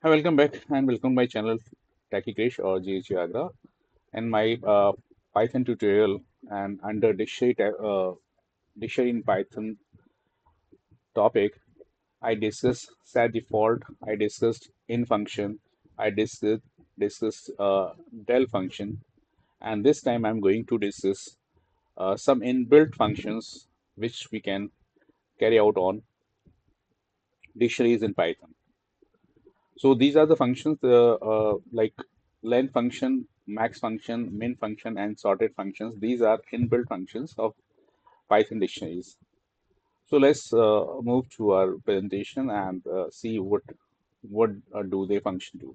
Hi, welcome back and welcome my channel Techie Krish or GH Agra and my Python tutorial and under dictionary in Python topic I discussed set default, I discussed in function, I discussed del function, and this time I'm going to discuss some inbuilt functions which we can carry out on dictionaries in Python. So these are the functions like len function, max function, min function, and sorted functions. These are inbuilt functions of Python dictionaries. So let's move to our presentation and see what do they function to.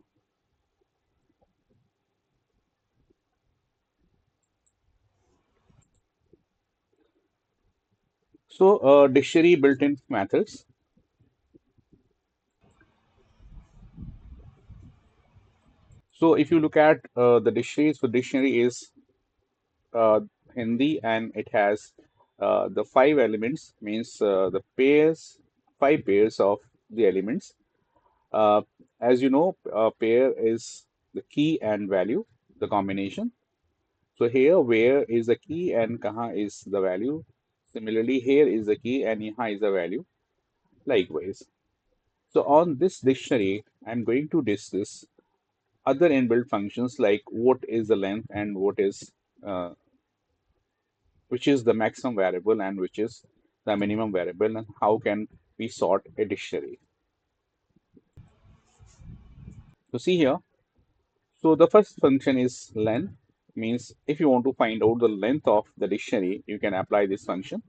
So dictionary built-in methods. So if you look at the dictionaries, so dictionary is uh, Hindi and it has the five elements, means the pairs, five pairs of the elements. Uh, as you know, pair is the key and value, the combination. So here, where is the key and kaha is the value. Similarly, here is the key and yaha is the value. Likewise. So on this dictionary, I'm going to discuss other inbuilt functions like what is the length and uh, which is the maximum variable and which is the minimum variable and how can we sort a dictionary. So see here, so the first function is length, means if you want to find out the length of the dictionary, you can apply this function.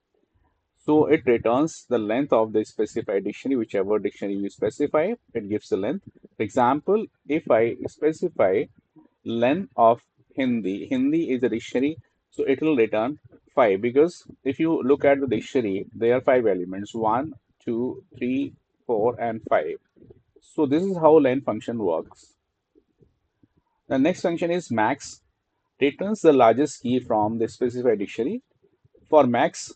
So it returns the length of the specified dictionary, whichever dictionary you specify, it gives the length. For example, if I specify length of Hindi, Hindi is a dictionary, so it will return 5 because if you look at the dictionary, there are 5 elements 1, 2, 3, 4, and 5. So this is how length function works. The next function is max, returns the largest key from the specified dictionary. For max,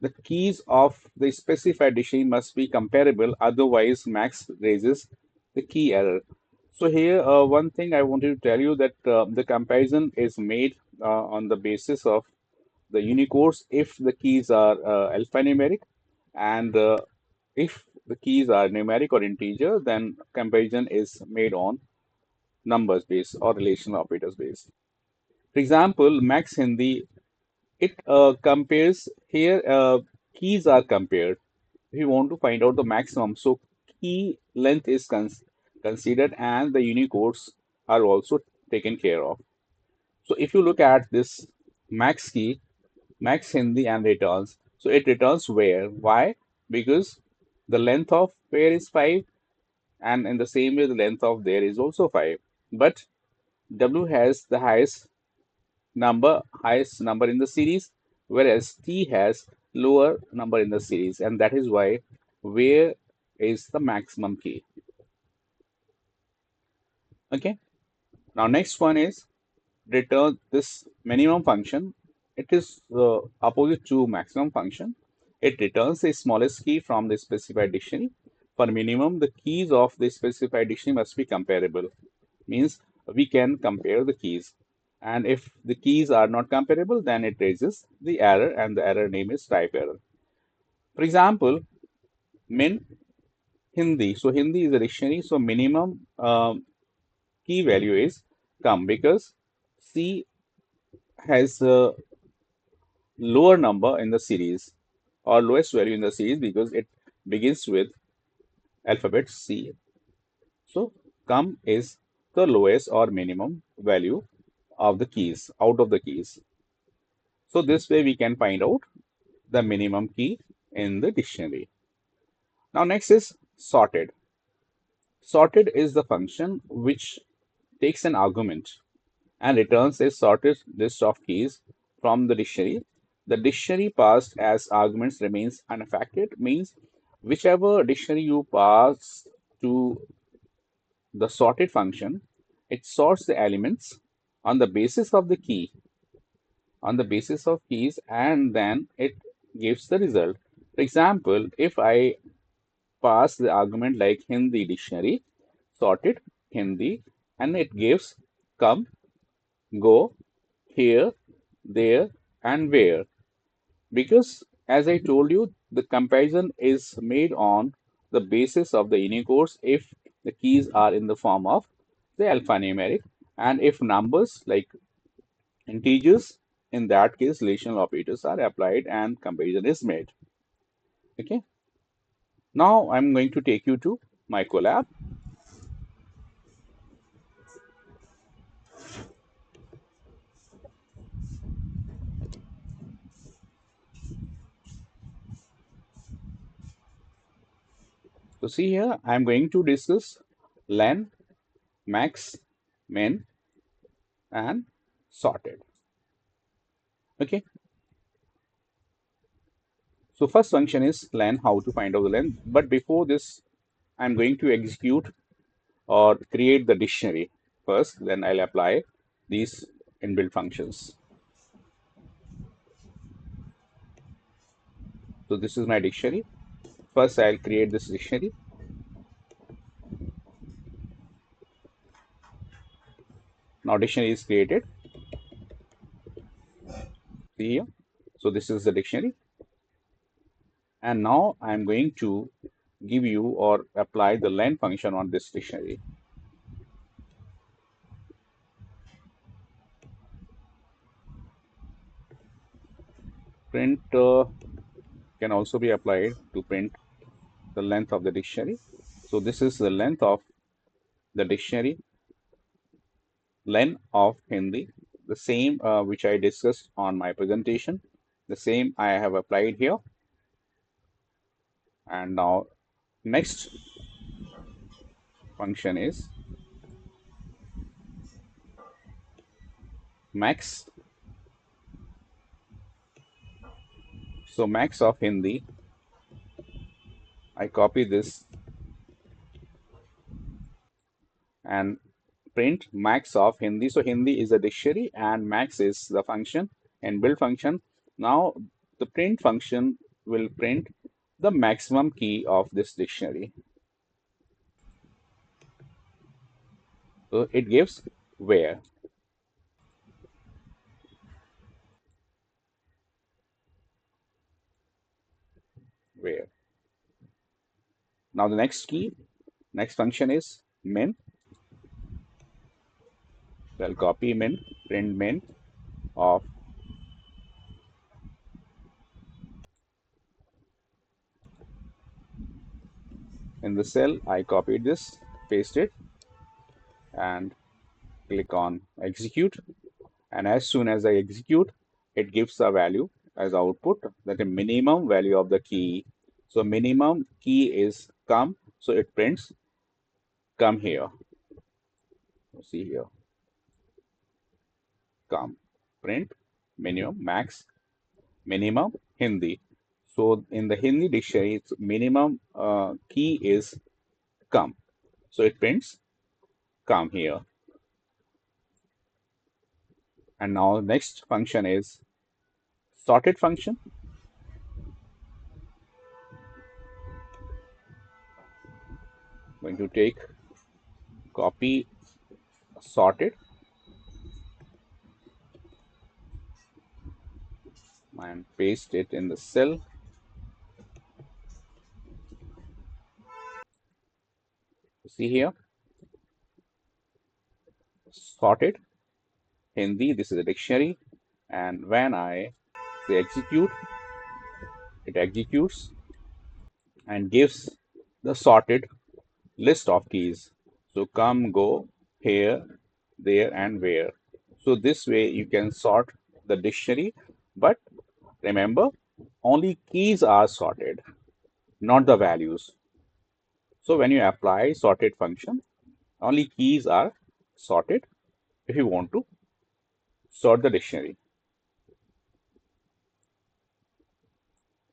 the keys of the specified dictionary must be comparable, otherwise max raises the key error. So here, one thing I wanted to tell you that the comparison is made on the basis of the Unicodes if the keys are alphanumeric, and if the keys are numeric or integer, then comparison is made on numbers based or relational operators based. For example, Max Hindi, it compares here, keys are compared. If you want to find out the maximum, so key length is considered and the Unicodes are also taken care of. So if you look at this max key, max Hindi and returns, so it returns where? Why? Because the length of where is 5 and in the same way the length of there is also 5. But W has the highest number in the series, whereas T has lower number in the series, and that is why where is the maximum key. Okay. Now next one is return this minimum function. It is opposite to maximum function. It returns the smallest key from the specified dictionary. For minimum, the keys of the specified dictionary must be comparable. Means we can compare the keys. And if the keys are not comparable, then it raises the error, and the error name is type error. For example, min Hindi. So Hindi is a dictionary. So minimum key value is come because C has a lower number in the series or lowest value in the series because it begins with alphabet C. So come is the lowest or minimum value of the keys out of the keys. So this way we can find out the minimum key in the dictionary. Now next is sorted. Sorted is the function which takes an argument and returns a sorted list of keys from the dictionary. The dictionary passed as arguments remains unaffected, means whichever dictionary you pass to the sorted function, it sorts the elements on the basis of the key, on the basis of keys, and then it gives the result. For example, if I pass the argument like Hindi dictionary, sorted, Hindi, and it gives come, go, here, there, and where. Because, as I told you, the comparison is made on the basis of the Unicodes if the keys are in the form of the alphanumeric, and if numbers like integers, in that case, relational operators are applied and comparison is made. Okay. Now I'm going to take you to my collab. So see here, I'm going to discuss len, max, min, and sorted. Okay. So first function is len, how to find out the len. But before this, I'm going to execute or create the dictionary first, then I'll apply these inbuilt functions. So this is my dictionary. First, I'll create this dictionary. Now dictionary is created. See here. So this is the dictionary. And now I'm going to give you or apply the len function on this dictionary. Print can also be applied to print the length of the dictionary. So this is the length of the dictionary, len of Hindi, the same which I discussed on my presentation, the same I have applied here. And now next function is max. So max of Hindi, I copy this and print max of Hindi. So Hindi is a dictionary and max is the function and build function. Now the print function will print the maximum key of this dictionary. So it gives where. Where. Now the next function is min. So I'll copy min, print min of in the cell. I copied this, paste it, and click on execute. And as soon as I execute, it gives a value as output, that is minimum value of the key. So minimum key is come, so it prints come here. See here, come, print minimum, max, minimum, Hindi. So in the Hindi dictionary, its minimum key is come, so it prints come here. And now next function is sorted function. Going to take copy sorted and paste it in the cell. See here, sorted Hindi. This is a dictionary, and when I say execute, it executes and gives the sorted list of keys. So come, go, here, there, and where. So this way you can sort the dictionary, but remember, only keys are sorted, not the values. So when you apply sorted function, only keys are sorted if you want to sort the dictionary.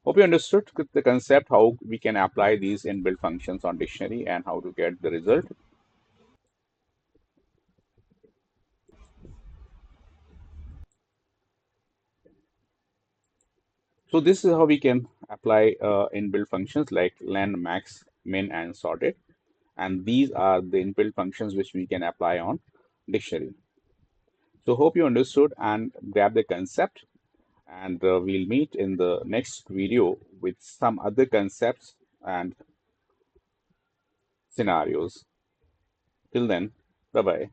Hope you understood the concept, how we can apply these inbuilt functions on dictionary and how to get the result. So this is how we can apply inbuilt functions like len, max, min, and sorted. And these are the inbuilt functions which we can apply on dictionary. So hope you understood and grab the concept, and we'll meet in the next video with some other concepts and scenarios. Till then, bye bye.